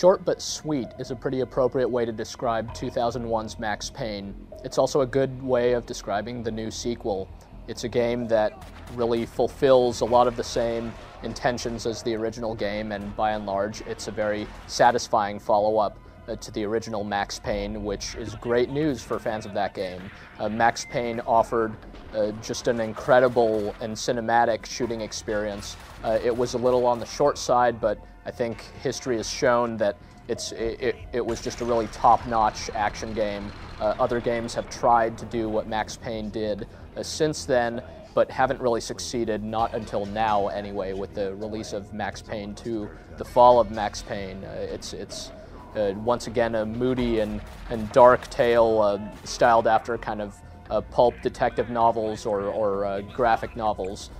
Short but sweet is a pretty appropriate way to describe 2001's Max Payne. It's also a good way of describing the new sequel. It's a game that really fulfills a lot of the same intentions as the original game, and by and large, it's a very satisfying follow-up to the original Max Payne, which is great news for fans of that game. Max Payne offered just an incredible and cinematic shooting experience. It was a little on the short side, but I think history has shown that it was just a really top-notch action game. Other games have tried to do what Max Payne did since then, but haven't really succeeded, not until now anyway, with the release of Max Payne 2, The Fall of Max Payne. It's once again a moody and dark tale styled after kind of pulp detective novels or graphic novels.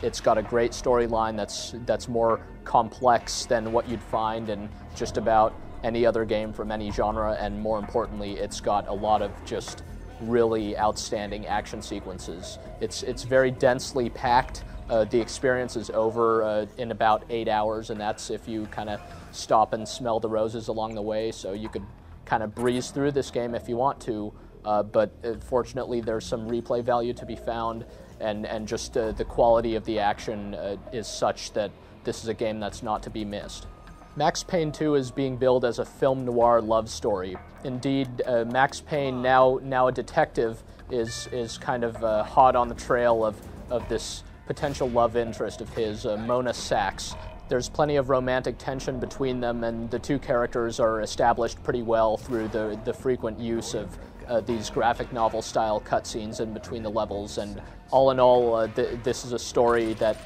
It's got a great storyline that's more complex than what you'd find in just about any other game from any genre, and more importantly, it's got a lot of just really outstanding action sequences. It's very densely packed. The experience is over in about 8 hours, and that's if you kind of stop and smell the roses along the way, so you could kind of breeze through this game if you want to, but fortunately there's some replay value to be found, and just the quality of the action is such that this is a game that's not to be missed. Max Payne 2 is being billed as a film noir love story. Indeed, Max Payne, now a detective, is kind of hot on the trail of this potential love interest of his, Mona Sachs. There's plenty of romantic tension between them, and the two characters are established pretty well through the frequent use of these graphic novel style cutscenes in between the levels. And all in all, this is a story that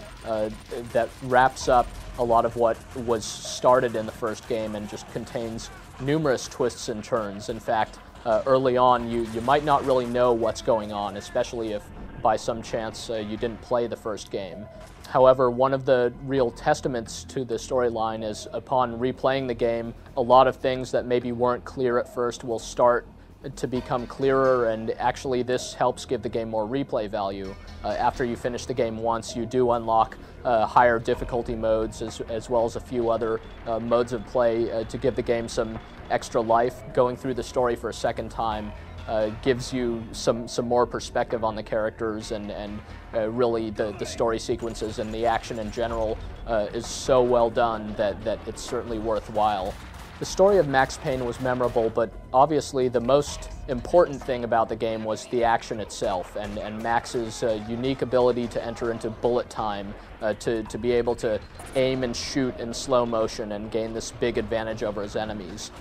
wraps up a lot of what was started in the first game and just contains numerous twists and turns. In fact, early on you might not really know what's going on, especially if by some chance you didn't play the first game. However, one of the real testaments to the storyline is upon replaying the game, a lot of things that maybe weren't clear at first will start to become clearer, and actually this helps give the game more replay value. After you finish the game once, you do unlock higher difficulty modes as well as a few other modes of play to give the game some extra life. Going through the story for a second time gives you some more perspective on the characters, and really the story sequences and the action in general is so well done that it's certainly worthwhile. The story of Max Payne was memorable, but obviously the most important thing about the game was the action itself, and Max's unique ability to enter into bullet time, to be able to aim and shoot in slow motion and gain this big advantage over his enemies.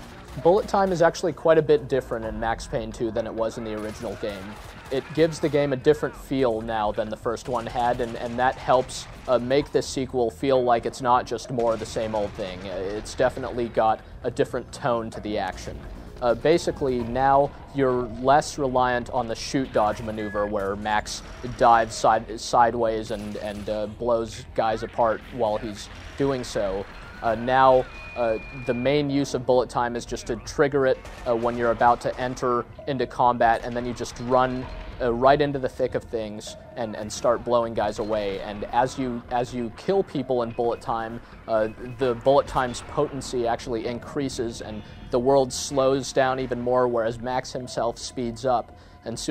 Bullet time is actually quite a bit different in Max Payne 2 than it was in the original game. It gives the game a different feel now than the first one had, and that helps make this sequel feel like it's not just more of the same old thing. It's definitely got a different tone to the action. Basically, now you're less reliant on the shoot-dodge maneuver where Max dives sideways and blows guys apart while he's doing so. Now, the main use of bullet time is just to trigger it when you're about to enter into combat, and then you just run right into the thick of things and start blowing guys away. And as you kill people in bullet time, the bullet time's potency actually increases, and the world slows down even more, whereas Max himself speeds up. And soon